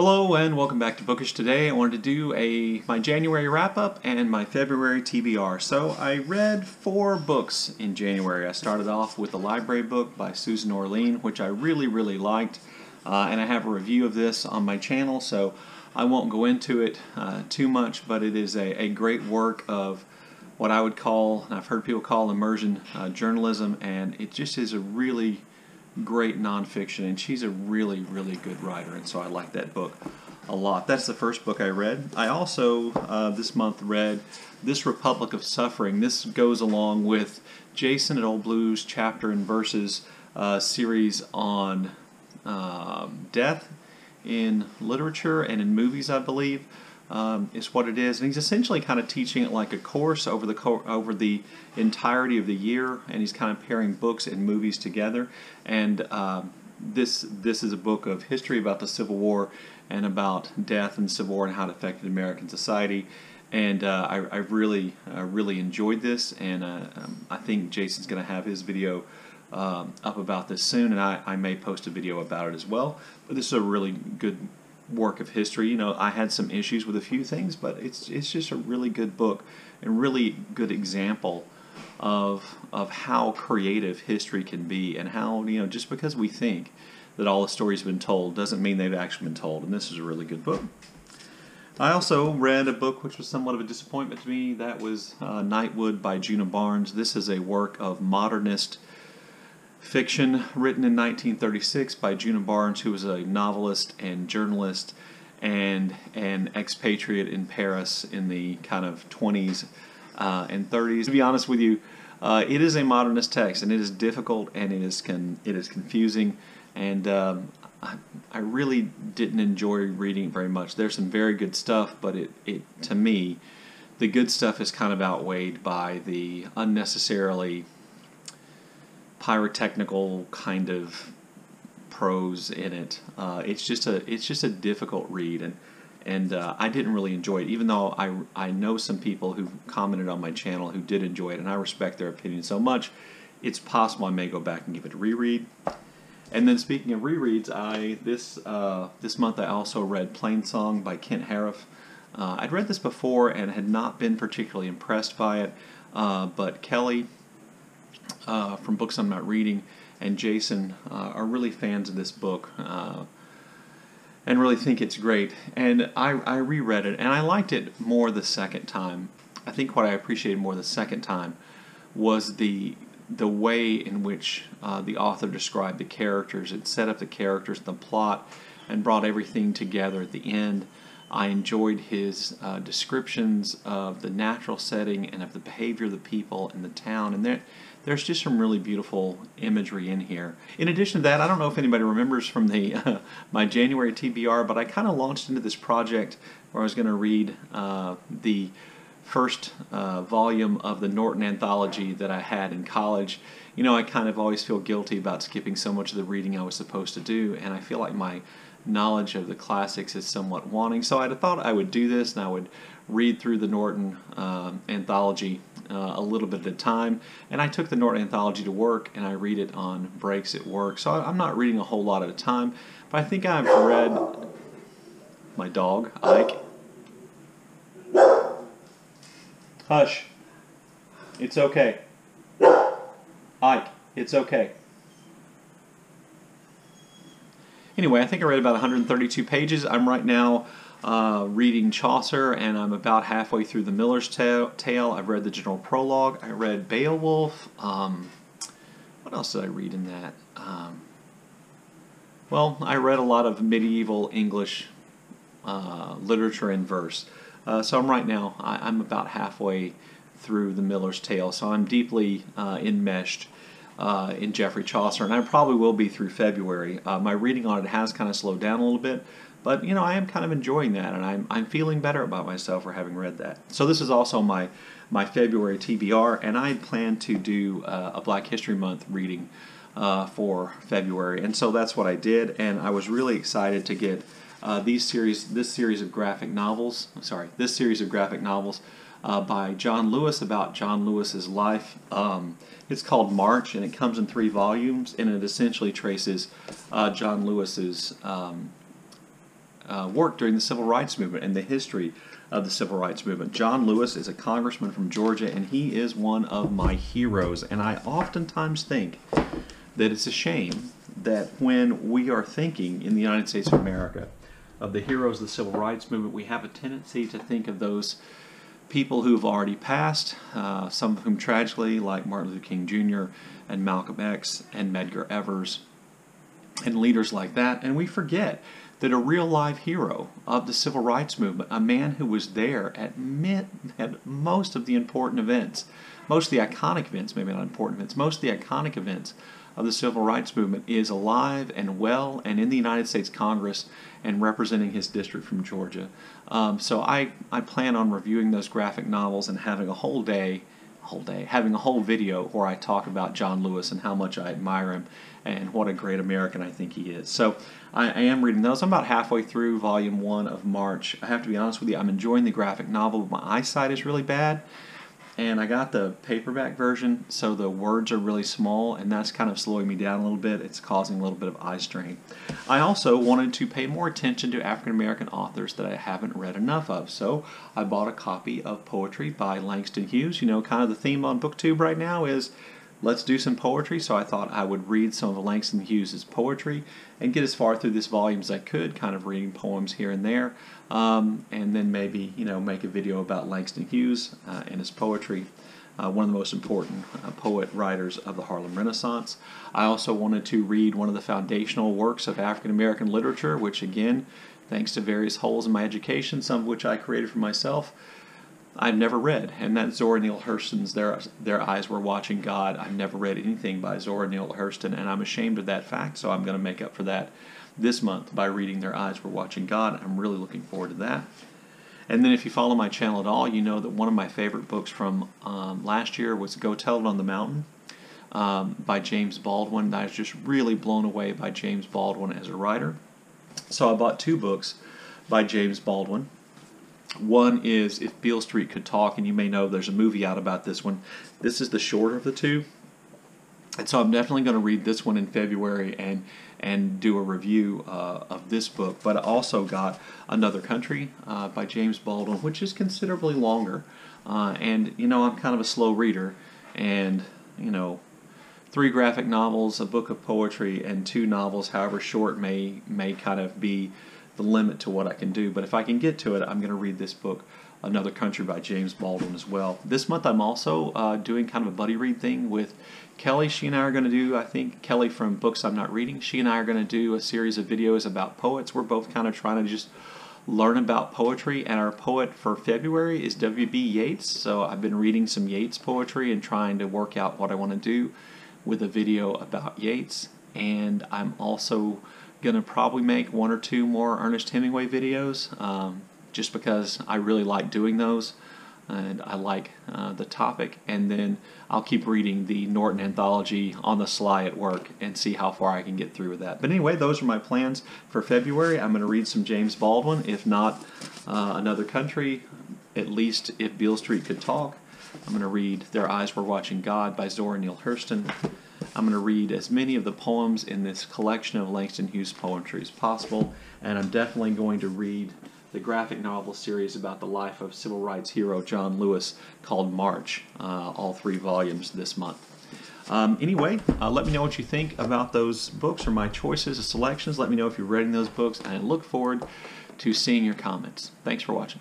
Hello and welcome back to Bookish. Today I wanted to do my January wrap-up and my February TBR. So I read 4 books in January. I started off with a library book by Susan Orlean, which I really liked, and I have a review of this on my channel, so I won't go into it too much, but it is a great work of what I would call, and I've heard people call, immersion journalism, and it just is a really great nonfiction, and she's a really good writer, and so I like that book a lot. That's the first book I read. I also this month read This Republic of Suffering. This goes along with Jason at Old Blues Chapter and Verses series on death in literature and in movies, I believe, is what it is. And he's essentially kind of teaching it like a course over the entirety of the year, and he's kind of pairing books and movies together. And this is a book of history about the Civil War and about death and Civil War and how it affected American society. And I really enjoyed this, and I think Jason's going to have his video up about this soon, and I may post a video about it as well. But this is a really good work of history. You know, I had some issues with a few things, but it's just a really good book and really good example of how creative history can be, and how, you know, just because we think that all the stories have been told doesn't mean they've actually been told, and this is a really good book. I also read a book which was somewhat of a disappointment to me. That was Knightwood by Juna Barnes. This is a work of modernist fiction written in 1936 by Juna Barnes, who was a novelist and journalist and an expatriate in Paris in the kind of 20s and 30s. To be honest with you, it is a modernist text, and it is difficult, and it is confusing, and I really didn't enjoy reading it very much. There's some very good stuff, but it to me, the good stuff is kind of outweighed by the unnecessarily pyrotechnical kind of prose in it. It's just a difficult read, and I didn't really enjoy it, even though I know some people who commented on my channel who did enjoy it, and I respect their opinion so much. It's possible I may go back and give it a reread. And then, speaking of rereads, this month I also read Plainsong by Kent Harif. I'd read this before and had not been particularly impressed by it, but Kelly from Books I'm Not Reading and Jason are really fans of this book and really think it's great. And I reread it, and I liked it more the second time. I think what I appreciated more the second time was the way in which the author described the characters. It set up the characters and the plot and brought everything together at the end. I enjoyed his descriptions of the natural setting and of the behavior of the people in the town, and there's just some really beautiful imagery in here. In addition to that, I don't know if anybody remembers from the my January TBR, but I kind of launched into this project where I was going to read the first volume of the Norton Anthology that I had in college. You know, I kind of always feel guilty about skipping so much of the reading I was supposed to do, and I feel like my knowledge of the classics is somewhat wanting. So I thought I would do this, and I would read through the Norton Anthology a little bit at a time. And I took the Norton Anthology to work, and I read it on breaks at work. So I'm not reading a whole lot at a time, but I think I've read my dog, Ike. Hush. It's okay. Ike, it's okay. Anyway, I think I read about 132 pages. I'm right now reading Chaucer, and I'm about halfway through The Miller's Tale. I've read the general prologue. I read Beowulf. What else did I read in that? Well, I read a lot of medieval English literature in verse. So I'm right now, I'm about halfway through The Miller's Tale, so I'm deeply enmeshed in Geoffrey Chaucer, and I probably will be through February. My reading on it has kind of slowed down a little bit, but you know, I am kind of enjoying that, and I'm feeling better about myself for having read that. So this is also my February TBR, and I plan to do a Black History Month reading for February, and so that's what I did, and I was really excited to get this series of graphic novels by John Lewis, about John Lewis's life. It's called March, and it comes in 3 volumes, and it essentially traces John Lewis's worked during the Civil Rights Movement and the history of the Civil Rights Movement. John Lewis is a congressman from Georgia, and he is one of my heroes. And I oftentimes think that it's a shame that when we are thinking in the United States of America of the heroes of the Civil Rights Movement, we have a tendency to think of those people who've already passed, some of whom tragically, like Martin Luther King Jr. and Malcolm X and Medgar Evers and leaders like that, and we forget that a real live hero of the Civil Rights Movement, a man who was there at most of the important events, most of the iconic events, maybe not important events, most of the iconic events of the Civil Rights Movement, is alive and well and in the United States Congress and representing his district from Georgia. So I plan on reviewing those graphic novels and having a whole video where I talk about John Lewis and how much I admire him and what a great American I think he is. So I am reading those. I'm about halfway through Volume 1 of March. I have to be honest with you, I'm enjoying the graphic novel, but my eyesight is really bad. And I got the paperback version, so the words are really small, and that's kind of slowing me down a little bit. It's causing a little bit of eye strain. I also wanted to pay more attention to African American authors that I haven't read enough of, so I bought a copy of poetry by Langston Hughes. You know, kind of the theme on BookTube right now is let's do some poetry, so I thought I would read some of Langston Hughes' poetry and get as far through this volume as I could, kind of reading poems here and there, and then maybe, you know, make a video about Langston Hughes and his poetry, one of the most important poet-writers of the Harlem Renaissance. I also wanted to read one of the foundational works of African American literature, which again, thanks to various holes in my education, some of which I created for myself, I've never read, and that's Zora Neale Hurston's Their Eyes Were Watching God. I've never read anything by Zora Neale Hurston, and I'm ashamed of that fact, so I'm going to make up for that this month by reading Their Eyes Were Watching God. I'm really looking forward to that. And then if you follow my channel at all, you know that one of my favorite books from last year was Go Tell It on the Mountain by James Baldwin. I was just really blown away by James Baldwin as a writer. So I bought 2 books by James Baldwin. One is If Beale Street Could Talk, and you may know there's a movie out about this one. This is the shorter of the 2. And so I'm definitely going to read this one in February and do a review of this book. But I also got Another Country by James Baldwin, which is considerably longer. And, you know, I'm kind of a slow reader. And, you know, 3 graphic novels, a book of poetry, and 2 novels, however short, may kind of be the limit to what I can do. But if I can get to it, I'm going to read this book, Another Country by James Baldwin, as well. This month I'm also doing kind of a buddy read thing with Kelly. She and I are going to do, I think, Kelly from Books I'm Not Reading, she and I are going to do a series of videos about poets. We're both kind of trying to just learn about poetry, and our poet for February is W.B. Yeats. So I've been reading some Yeats poetry and trying to work out what I want to do with a video about Yeats. And I'm also going to probably make 1 or 2 more Ernest Hemingway videos, just because I really like doing those and I like the topic. And then I'll keep reading the Norton Anthology on the sly at work and see how far I can get through with that. But anyway, those are my plans for February. I'm going to read some James Baldwin, if not Another Country, at least If Beale Street Could Talk. I'm going to read Their Eyes Were Watching God by Zora Neale Hurston. I'm going to read as many of the poems in this collection of Langston Hughes poetry as possible, and I'm definitely going to read the graphic novel series about the life of civil rights hero John Lewis called March, all 3 volumes this month. Anyway, let me know what you think about those books or my choices or selections. Let me know if you're reading those books, and I look forward to seeing your comments. Thanks for watching.